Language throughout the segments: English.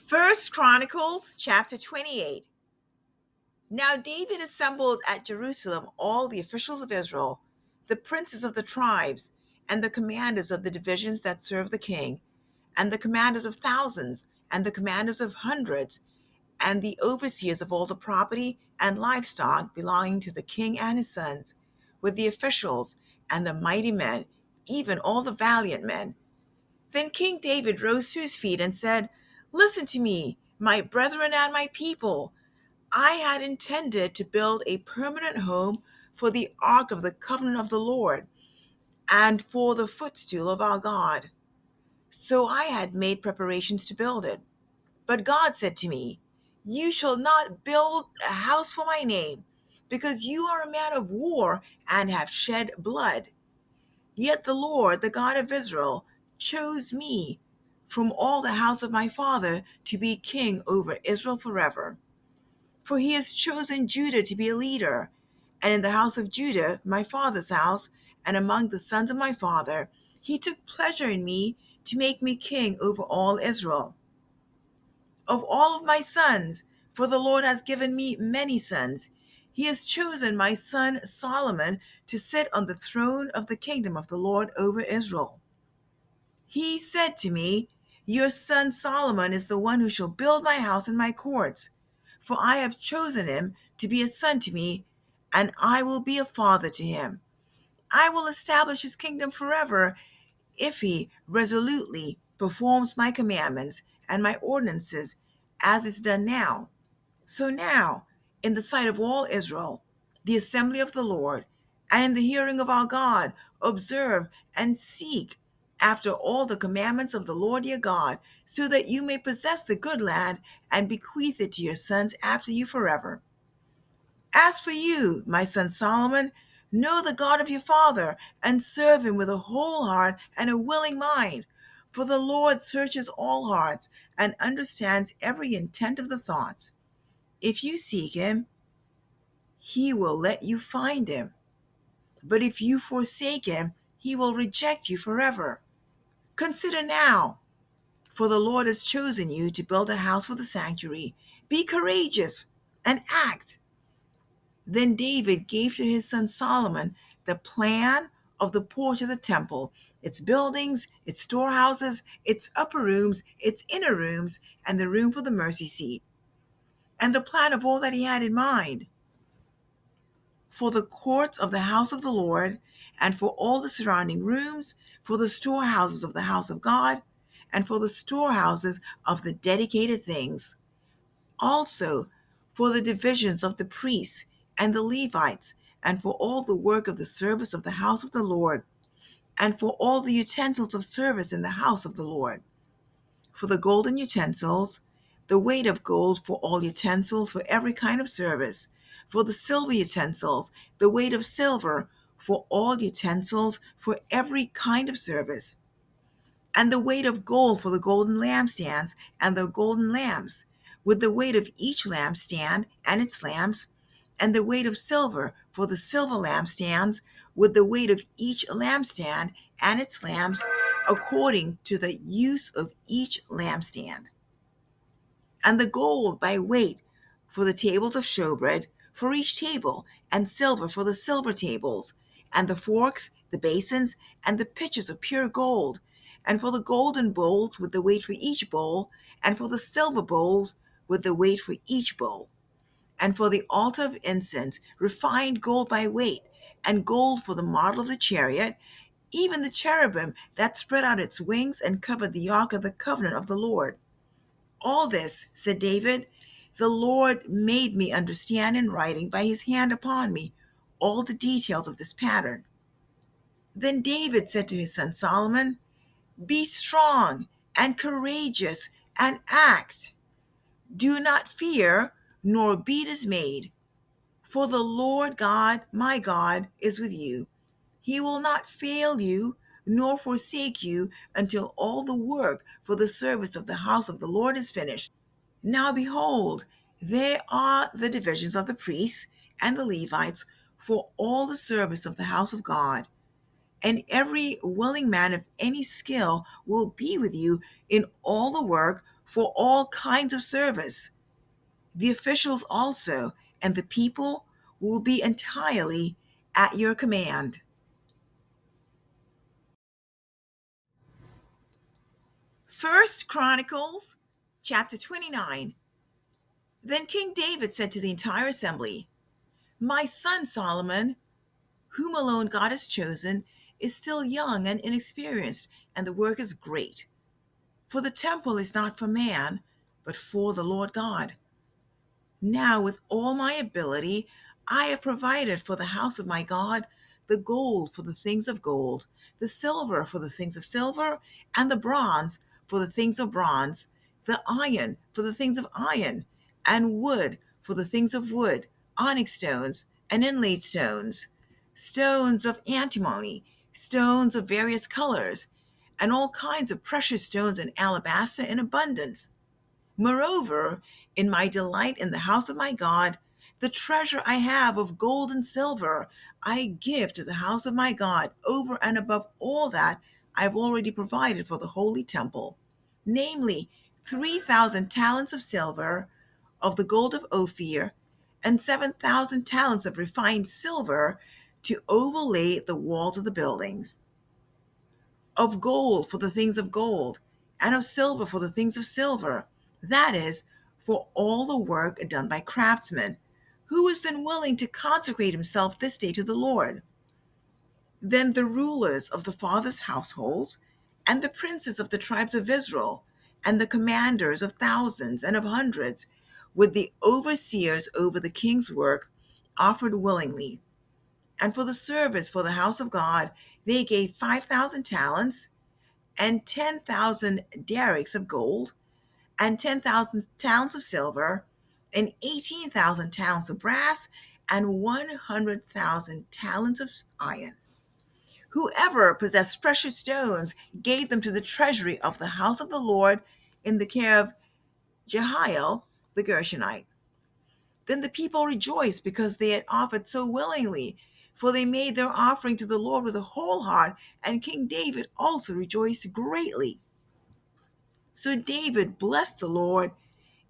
First Chronicles chapter 28. Now David assembled at Jerusalem all the officials of Israel, the princes of the tribes, and the commanders of the divisions that serve the king, and the commanders of thousands, and the commanders of hundreds, and the overseers of all the property and livestock belonging to the king and his sons, with the officials and the mighty men, even all the valiant men. Then King David rose to his feet and said, "Listen to me, my brethren and my people. I had intended to build a permanent home for the ark of the covenant of the Lord and for the footstool of our God. So I had made preparations to build it. But God said to me, 'You shall not build a house for my name, because you are a man of war and have shed blood.' Yet the Lord, the God of Israel, chose me from all the house of my father to be king over Israel forever. For he has chosen Judah to be a leader, and in the house of Judah, my father's house, and among the sons of my father, he took pleasure in me to make me king over all Israel. Of all of my sons, for the Lord has given me many sons, he has chosen my son Solomon to sit on the throne of the kingdom of the Lord over Israel. He said to me, 'Your son Solomon is the one who shall build my house and my courts, for I have chosen him to be a son to me, and I will be a father to him. I will establish his kingdom forever if he resolutely performs my commandments and my ordinances as is done now.' So now, in the sight of all Israel, the assembly of the Lord, and in the hearing of our God, observe and seek after all the commandments of the Lord your God, so that you may possess the good land and bequeath it to your sons after you forever. As for you, my son Solomon, know the God of your father, and serve him with a whole heart and a willing mind. For the Lord searches all hearts and understands every intent of the thoughts. If you seek him, he will let you find him. But if you forsake him, he will reject you forever. Consider now, for the Lord has chosen you to build a house for the sanctuary. Be courageous and act." Then David gave to his son Solomon the plan of the porch of the temple, its buildings, its storehouses, its upper rooms, its inner rooms, and the room for the mercy seat, and the plan of all that he had in mind for the courts of the house of the Lord, and for all the surrounding rooms, for the storehouses of the house of God, and for the storehouses of the dedicated things. Also for the divisions of the priests and the Levites, and for all the work of the service of the house of the Lord, and for all the utensils of service in the house of the Lord. For the golden utensils, the weight of gold for all utensils for every kind of service. For the silver utensils, the weight of silver for all utensils for every kind of service. And the weight of gold for the golden lampstands and the golden lamps, with the weight of each lampstand and its lamps, and the weight of silver for the silver lampstands, with the weight of each lampstand and its lamps, according to the use of each lampstand. And the gold by weight for the tables of showbread for each table, and silver for the silver tables, and the forks, the basins, and the pitchers of pure gold, and for the golden bowls with the weight for each bowl, and for the silver bowls with the weight for each bowl, and for the altar of incense refined gold by weight, and gold for the model of the chariot, even the cherubim that spread out its wings and covered the ark of the covenant of the Lord. All this, said David, the Lord made me understand in writing by his hand upon me all the details of this pattern. Then David said to his son Solomon, "Be strong and courageous and act. Do not fear nor be dismayed, for the Lord God, my God, is with you. He will not fail you nor forsake you until all the work for the service of the house of the Lord is finished. Now behold, there are the divisions of the priests and the Levites for all the service of the house of God, and every willing man of any skill will be with you in all the work for all kinds of service. The officials also and the people will be entirely at your command. First Chronicles chapter 29. Then King David said to the entire assembly, "My son Solomon, whom alone God has chosen, is still young and inexperienced, and the work is great. For the temple is not for man, but for the Lord God. Now, with all my ability, I have provided for the house of my God the gold for the things of gold, the silver for the things of silver, and the bronze for the things of bronze, the iron for the things of iron, and wood for the things of wood, onyx stones and inlaid stones, stones of antimony, stones of various colors, and all kinds of precious stones and alabaster in abundance. Moreover, in my delight in the house of my God, the treasure I have of gold and silver I give to the house of my God over and above all that I have already provided for the holy temple, namely 3,000 talents of silver, of the gold of Ophir, and 7,000 talents of refined silver to overlay the walls of the buildings, of gold for the things of gold, and of silver for the things of silver, that is, for all the work done by craftsmen. Who is then willing to consecrate himself this day to the Lord? Then the rulers of the fathers' households, and the princes of the tribes of Israel, and the commanders of thousands and of hundreds, with the overseers over the king's work, offered willingly. And for the service for the house of God, they gave 5,000 talents, and 10,000 derricks of gold, and 10,000 talents of silver, and 18,000 talents of brass, and 100,000 talents of iron. Whoever possessed precious stones gave them to the treasury of the house of the Lord in the care of Jehiel the Gershonite. Then the people rejoiced because they had offered so willingly, for they made their offering to the Lord with a whole heart, and King David also rejoiced greatly. So David blessed the Lord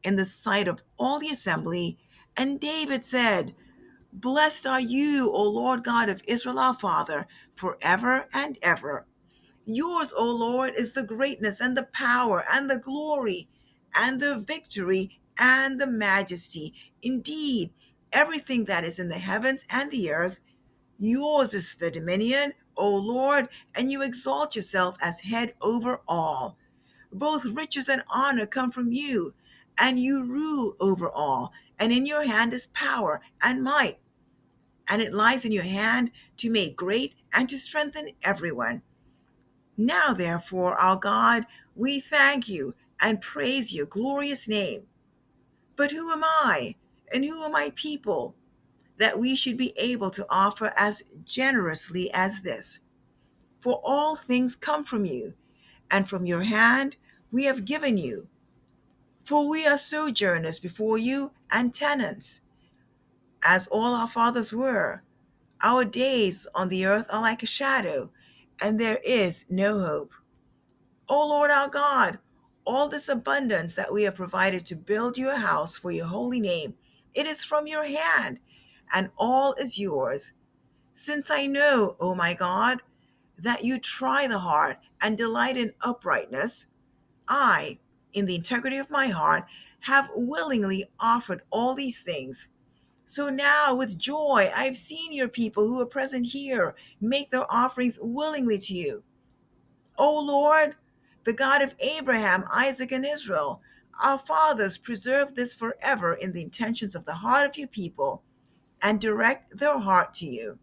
in the sight of all the assembly, and David said, "Blessed are you, O Lord God of Israel our Father, forever and ever. Yours, O Lord, is the greatness and the power and the glory and the victory and the majesty. Indeed, everything that is in the heavens and the earth, yours is the dominion, O Lord, and you exalt yourself as head over all. Both riches and honor come from you, and you rule over all, and in your hand is power and might, and it lies in your hand to make great and to strengthen everyone. Now, therefore, our God, we thank you and praise your glorious name. But who am I, and who are my people, that we should be able to offer as generously as this? For all things come from you, and from your hand we have given you. For we are sojourners before you and tenants, as all our fathers were. Our days on the earth are like a shadow, and there is no hope. O Lord our God, all this abundance that we have provided to build you a house for your holy name, it is from your hand, and all is yours. Since I know, O my God, that you try the heart and delight in uprightness, I, in the integrity of my heart, have willingly offered all these things. So now, with joy, I have seen your people who are present here make their offerings willingly to you. O Lord, the God of Abraham, Isaac, and Israel, our fathers, preserve this forever in the intentions of the heart of your people, and direct their heart to you.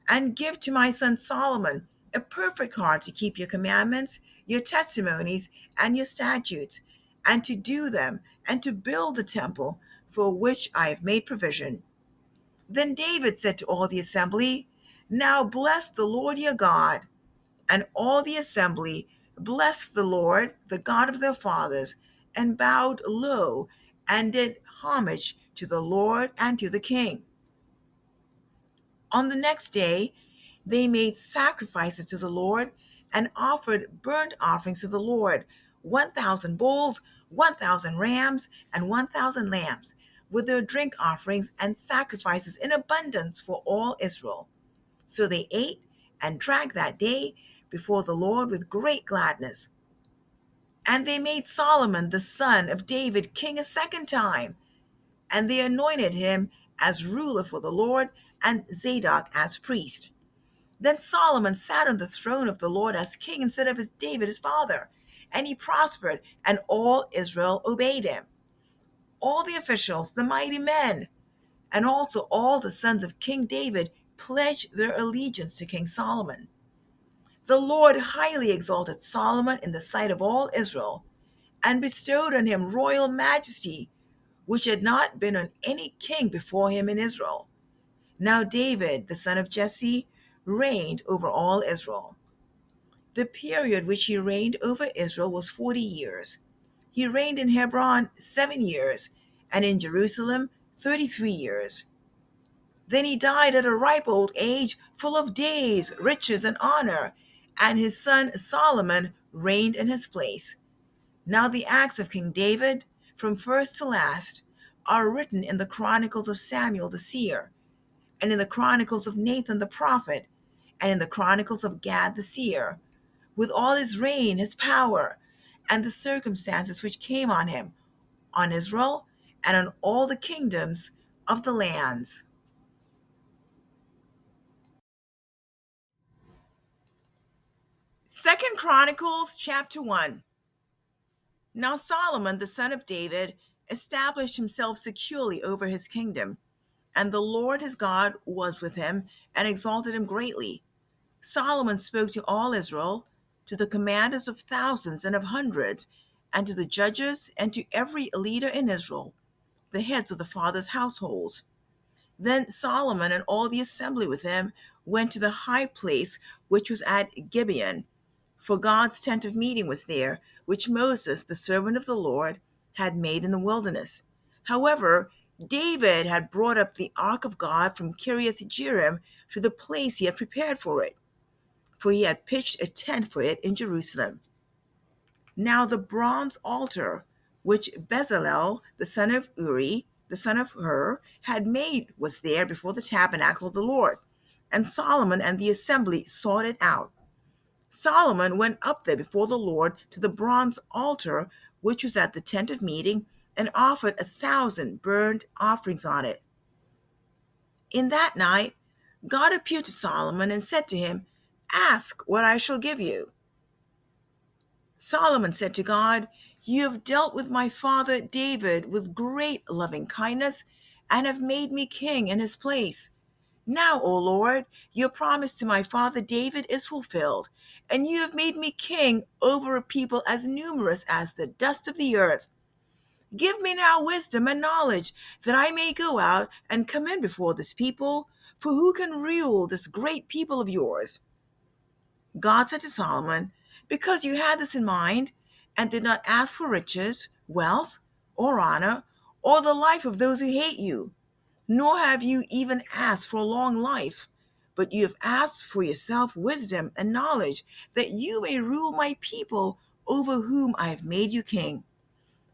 And give to my son Solomon a perfect heart to keep your commandments, your testimonies, and your statutes, and to do them, and to build the temple for which I have made provision." Then David said to all the assembly, "Now bless the Lord your God." And all the assembly blessed the Lord, the God of their fathers, and bowed low and did homage to the Lord and to the king. On the next day, they made sacrifices to the Lord and offered burnt offerings to the Lord 1,000 bulls, 1,000 rams, and 1,000 lambs, with their drink offerings and sacrifices in abundance for all Israel. So they ate and drank that day before the Lord with great gladness. And they made Solomon the son of David king a second time, and they anointed him as ruler for the Lord, and Zadok as priest. Then Solomon sat on the throne of the Lord as king instead of his David his father, and he prospered, and all Israel obeyed him. All the officials, the mighty men, and also all the sons of King David pledged their allegiance to King Solomon. The Lord highly exalted Solomon in the sight of all Israel, and bestowed on him royal majesty, which had not been on any king before him in Israel. Now David, the son of Jesse, reigned over all Israel. The period which he reigned over Israel was 40 years. He reigned in Hebron 7 years, and in Jerusalem 33 years. Then he died at a ripe old age, full of days, riches, and honor, and his son Solomon reigned in his place. Now the acts of King David, from first to last, are written in the chronicles of Samuel the seer, and in the chronicles of Nathan the prophet, and in the chronicles of Gad the seer, with all his reign, his power, and the circumstances which came on him, on Israel, and on all the kingdoms of the lands. Second Chronicles chapter 1. Now Solomon the son of David established himself securely over his kingdom, and the Lord his God was with him and exalted him greatly. Solomon spoke to all Israel, to the commanders of thousands and of hundreds, and to the judges, and to every leader in Israel, the heads of the fathers' households. Then Solomon and all the assembly with him went to the high place which was at Gibeon, for God's tent of meeting was there, which Moses, the servant of the Lord, had made in the wilderness. However, David had brought up the ark of God from Kiriath Jearim to the place he had prepared for it, for he had pitched a tent for it in Jerusalem. Now the bronze altar, which Bezalel, the son of Uri, the son of Hur, had made, was there before the tabernacle of the Lord, and Solomon and the assembly sought it out. Solomon went up there before the Lord to the bronze altar which was at the tent of meeting, and offered 1,000 burnt offerings on it. In that night God appeared to Solomon and said to him, "Ask what I shall give you." Solomon said to God, "You have dealt with my father David with great loving kindness, and have made me king in his place. Now, O Lord, your promise to my father David is fulfilled, and you have made me king over a people as numerous as the dust of the earth. Give me now wisdom and knowledge, that I may go out and come in before this people, for who can rule this great people of yours?" God said to Solomon, "Because you had this in mind, and did not ask for riches, wealth, or honor, or the life of those who hate you, nor have you even asked for a long life, but you have asked for yourself wisdom and knowledge, that you may rule my people over whom I have made you king.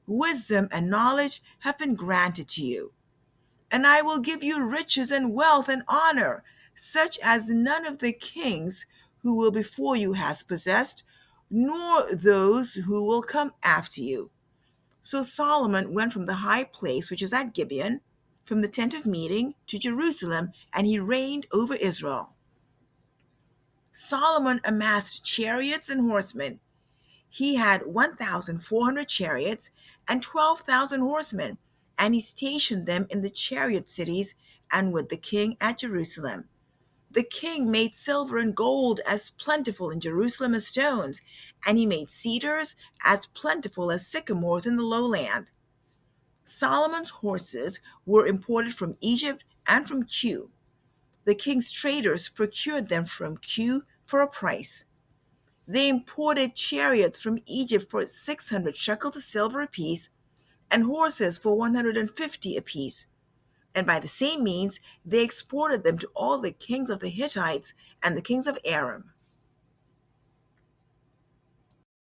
Wisdom and knowledge have been granted to you, and I will give you riches and wealth and honor, such as none of the kings who will before you has possessed, nor those who will come after you." So Solomon went from the high place which is at Gibeon, from the tent of meeting, to Jerusalem, and he reigned over Israel. Solomon amassed chariots and horsemen. He had 1,400 chariots and 12,000 horsemen, and he stationed them in the chariot cities and with the king at Jerusalem. The king made silver and gold as plentiful in Jerusalem as stones, and he made cedars as plentiful as sycamores in the lowland. Solomon's horses were imported from Egypt and from Kue. The king's traders procured them from Kue for a price. They imported chariots from Egypt for 600 shekels of silver apiece, and horses for 150 apiece. And by the same means they exported them to all the kings of the Hittites and the kings of Aram.